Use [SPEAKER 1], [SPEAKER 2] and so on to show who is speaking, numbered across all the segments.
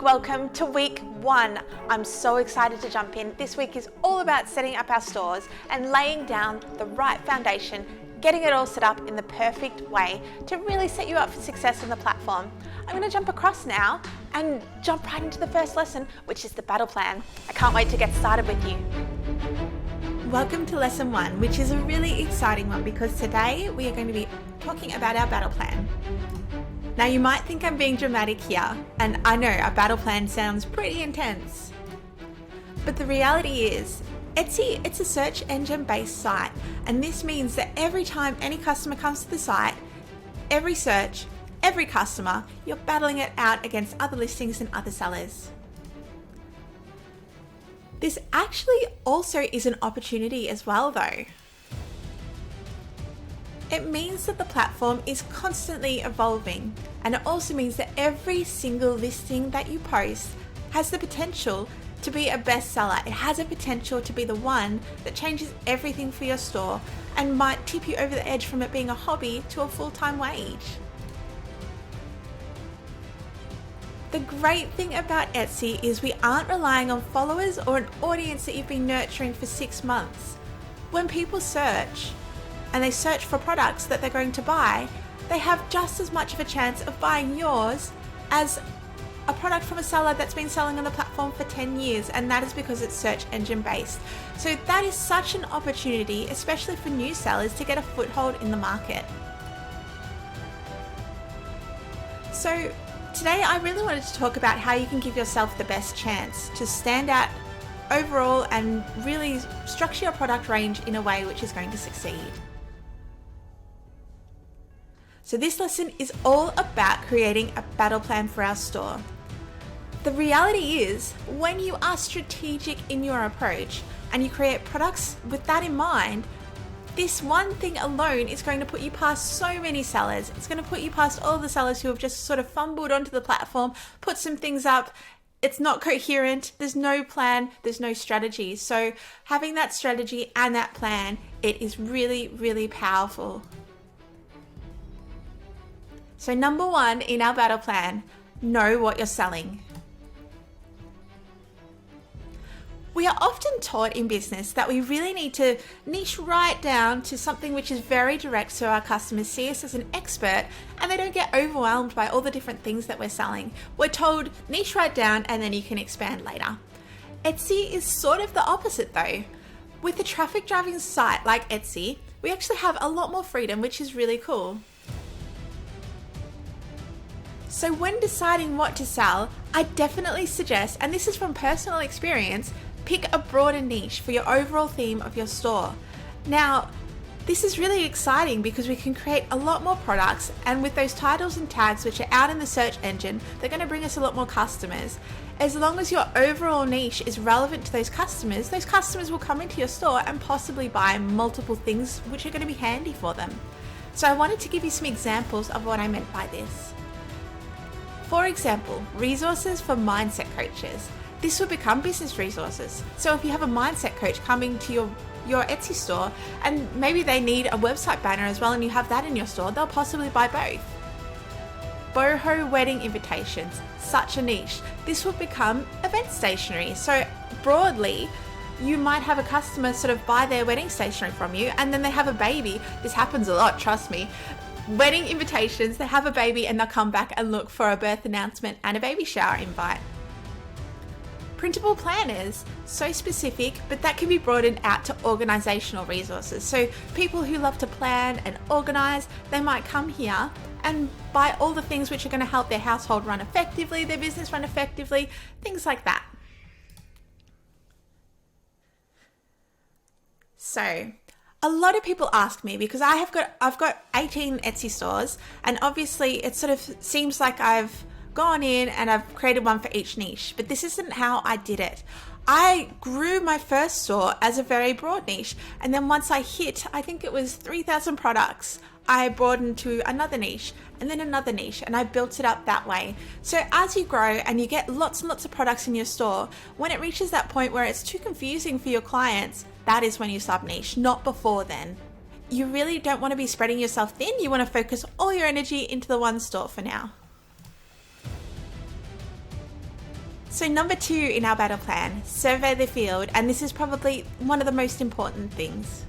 [SPEAKER 1] big welcome to week 1. I'm so excited to jump in. This week is all about setting up our stores and laying down the right foundation, getting it all set up in the perfect way to really set you up for success on the platform. I'm going to jump across now and jump right into the first lesson, which is the battle plan. I can't wait to get started with you. Welcome to lesson 1, which is a really exciting one because today we are going to be talking about our battle plan. Now you might think I'm being dramatic here, and I know a battle plan sounds pretty intense. But the reality is, Etsy, it's a search engine based site, and this means that every time any customer comes to the site, every search, every customer, you're battling it out against other listings and other sellers. This actually also is an opportunity as well though. It means that the platform is constantly evolving, and it also means that every single listing that you post has the potential to be a bestseller. It has a potential to be the one that changes everything for your store and might tip you over the edge from it being a hobby to a full-time wage. The great thing about Etsy is we aren't relying on followers or an audience that you've been nurturing for 6 months. When people search, and they search for products that they're going to buy, they have just as much of a chance of buying yours as a product from a seller that's been selling on the platform for 10 years, and that is because it's search engine based. So that is such an opportunity, especially for new sellers, to get a foothold in the market. So today I really wanted to talk about how you can give yourself the best chance to stand out overall and really structure your product range in a way which is going to succeed. So this lesson is all about creating a battle plan for our store. The reality is, when you are strategic in your approach and you create products with that in mind, this one thing alone is going to put you past so many sellers. It's going to put you past all the sellers who have just sort of fumbled onto the platform, put some things up. It's not coherent, there's no plan, there's no strategy. So having that strategy and that plan, it is really, really powerful. So number 1 in our battle plan, know what you're selling. We are often taught in business that we really need to niche right down to something which is very direct so our customers see us as an expert and they don't get overwhelmed by all the different things that we're selling. We're told niche right down and then you can expand later. Etsy is sort of the opposite though. With a traffic driving site like Etsy, we actually have a lot more freedom, which is really cool. So when deciding what to sell, I definitely suggest, and this is from personal experience, pick a broader niche for your overall theme of your store. Now, this is really exciting because we can create a lot more products, and with those titles and tags which are out in the search engine, they're going to bring us a lot more customers. As long as your overall niche is relevant to those customers will come into your store and possibly buy multiple things which are going to be handy for them. So I wanted to give you some examples of what I meant by this. For example, resources for mindset coaches. This will become business resources. So if you have a mindset coach coming to your Etsy store and maybe they need a website banner as well and you have that in your store, they'll possibly buy both. Boho wedding invitations, such a niche. This will become event stationery. So broadly, you might have a customer sort of buy their wedding stationery from you and then they have a baby. This happens a lot, trust me. Wedding invitations, they have a baby and they'll come back and look for a birth announcement and a baby shower invite. Printable planners, so specific, but that can be broadened out to organizational resources. So people who love to plan and organize, they might come here and buy all the things which are going to help their household run effectively, their business run effectively, things like that. So a lot of people ask me, because I've got 18 Etsy stores, and obviously it sort of seems like I've gone in and I've created one for each niche, but this isn't how I did it. I grew my first store as a very broad niche, and then once I hit, I think it was 3,000 products, I broadened to another niche and then another niche, and I built it up that way. So as you grow and you get lots and lots of products in your store, when it reaches that point where it's too confusing for your clients, that is when you sub niche, not before then. You really don't want to be spreading yourself thin. You want to focus all your energy into the one store for now. So number 2 in our battle plan, survey the field, and this is probably one of the most important things.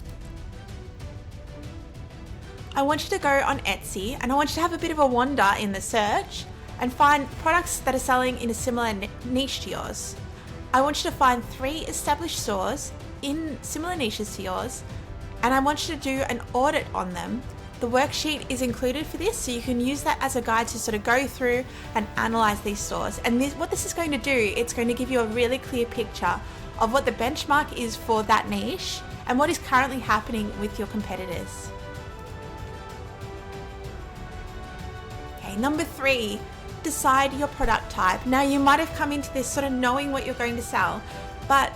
[SPEAKER 1] I want you to go on Etsy and I want you to have a bit of a wander in the search and find products that are selling in a similar niche to yours. I want you to find 3 established stores in similar niches to yours, and I want you to do an audit on them. The worksheet is included for this, so you can use that as a guide to sort of go through and analyze these stores. And what this is going to do, it's going to give you a really clear picture of what the benchmark is for that niche and what is currently happening with your competitors. Okay, number 3, decide your product type. Now, you might have come into this sort of knowing what you're going to sell, but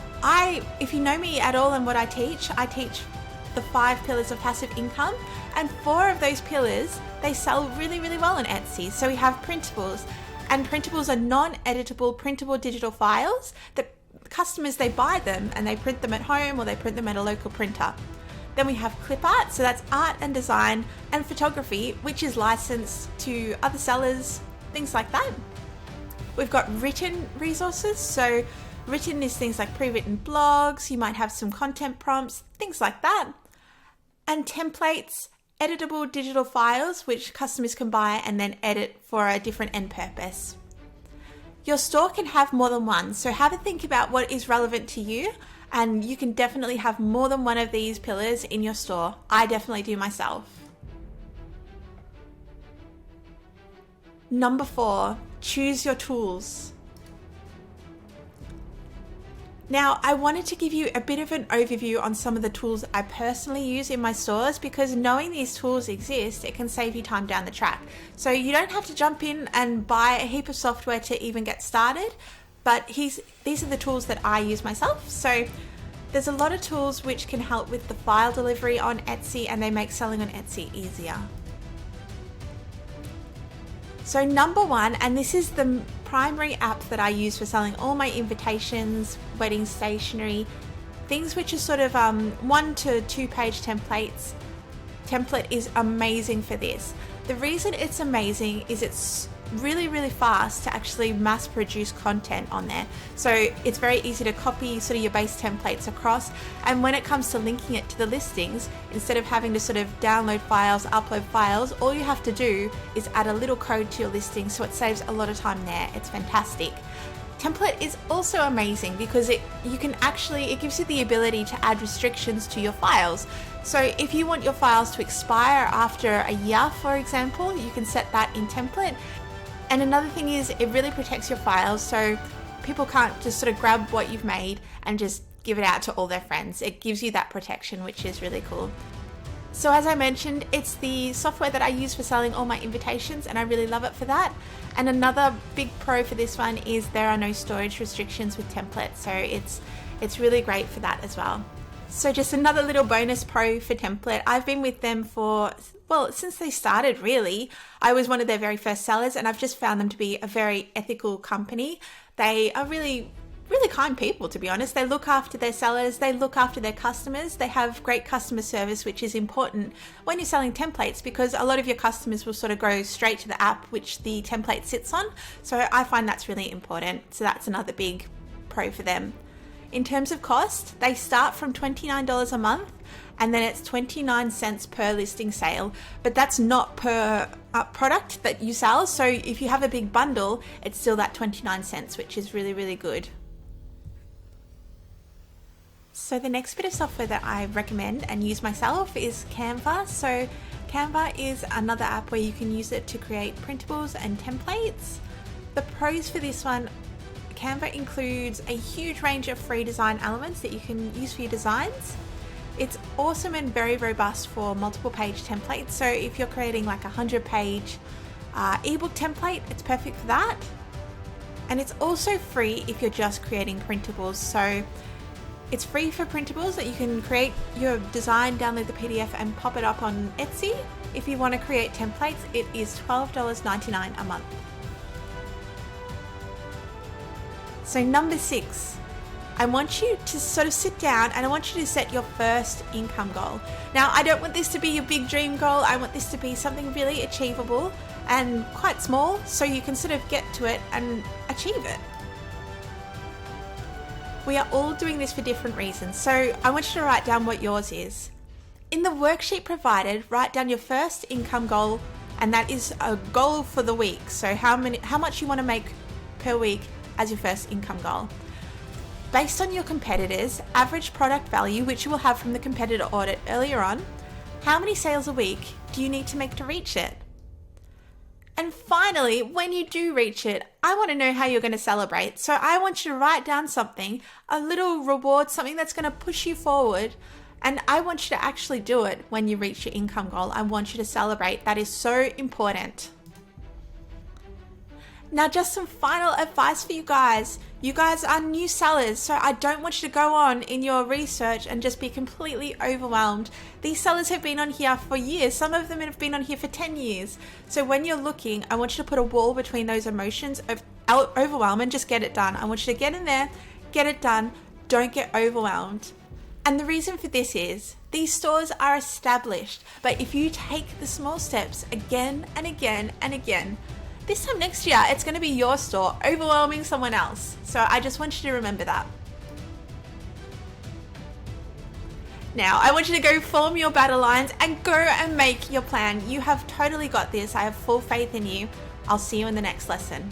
[SPEAKER 1] if you know me at all and what I teach the 5 pillars of passive income, and 4 of those pillars, they sell really, really well on Etsy. So we have printables, and printables are non-editable printable digital files that customers, they buy them and they print them at home or they print them at a local printer. Then we have clip art, so that's art and design, and photography, which is licensed to other sellers, things like that. We've got written resources, so written is things like pre-written blogs, you might have some content prompts, things like that. And templates, editable digital files, which customers can buy and then edit for a different end purpose. Your store can have more than one, so have a think about what is relevant to you, and you can definitely have more than one of these pillars in your store. I definitely do myself. Number 4, choose your tools. Now, I wanted to give you a bit of an overview on some of the tools I personally use in my stores, because knowing these tools exist, it can save you time down the track. So you don't have to jump in and buy a heap of software to even get started, but these are the tools that I use myself. So there's a lot of tools which can help with the file delivery on Etsy, and they make selling on Etsy easier. So number 1, and this is the primary app that I use for selling all my invitations, wedding stationery, things which are sort of 1 to 2 page templates. Template is amazing for this. The reason it's amazing is it's really, really fast to actually mass produce content on there. So it's very easy to copy sort of your base templates across, and when it comes to linking it to the listings, instead of having to sort of download files, upload files, all you have to do is add a little code to your listing, so it saves a lot of time there. It's fantastic. Template is also amazing because it gives you the ability to add restrictions to your files. So if you want your files to expire after a year, for example, you can set that in template. And another thing is, it really protects your files, so people can't just sort of grab what you've made and just give it out to all their friends. It gives you that protection, which is really cool. So as I mentioned, it's the software that I use for selling all my invitations, and I really love it for that. And another big pro for this one is there are no storage restrictions with templates, so it's really great for that as well. So just another little bonus pro for Template. I've been with them since they started, really. I was one of their very first sellers, and I've just found them to be a very ethical company. They are really, really kind people, to be honest. They look after their sellers, they look after their customers, they have great customer service, which is important when you're selling templates, because a lot of your customers will sort of go straight to the app which the template sits on. So I find that's really important. So that's another big pro for them. In terms of cost, they start from $29 a month, and then it's 29 cents per listing sale, but that's not per product that you sell. So if you have a big bundle, it's still that 29 cents, which is really, really good. So the next bit of software that I recommend and use myself is Canva. So Canva is another app where you can use it to create printables and templates. The pros for this one, Canva includes a huge range of free design elements that you can use for your designs. It's awesome and very robust for multiple page templates. So if you're creating like a 100-page ebook template, it's perfect for that. And it's also free if you're just creating printables. So it's free for printables that you can create your design, download the PDF and pop it up on Etsy. If you want to create templates, it is $12.99 a month. So number 6, I want you to sort of sit down and I want you to set your first income goal. Now, I don't want this to be your big dream goal. I want this to be something really achievable and quite small, so you can sort of get to it and achieve it. We are all doing this for different reasons, so I want you to write down what yours is. In the worksheet provided, write down your first income goal, and that is a goal for the week. So how much you want to make per week as your first income goal. Based on your competitors' average product value, which you will have from the competitor audit earlier on, how many sales a week do you need to make to reach it? And finally, when you do reach it, I want to know how you're going to celebrate. So I want you to write down something, a little reward, something that's going to push you forward. And I want you to actually do it when you reach your income goal. I want you to celebrate. That is so important. Now, just some final advice for you guys. You guys are new sellers, so I don't want you to go on in your research and just be completely overwhelmed. These sellers have been on here for years. Some of them have been on here for 10 years. So when you're looking, I want you to put a wall between those emotions of overwhelm and just get it done. I want you to get in there, get it done. Don't get overwhelmed. And the reason for this is these stores are established, but if you take the small steps again and again and again, this time next year, it's going to be your store overwhelming someone else. So I just want you to remember that. Now, I want you to go form your battle lines and go and make your plan. You have totally got this. I have full faith in you. I'll see you in the next lesson.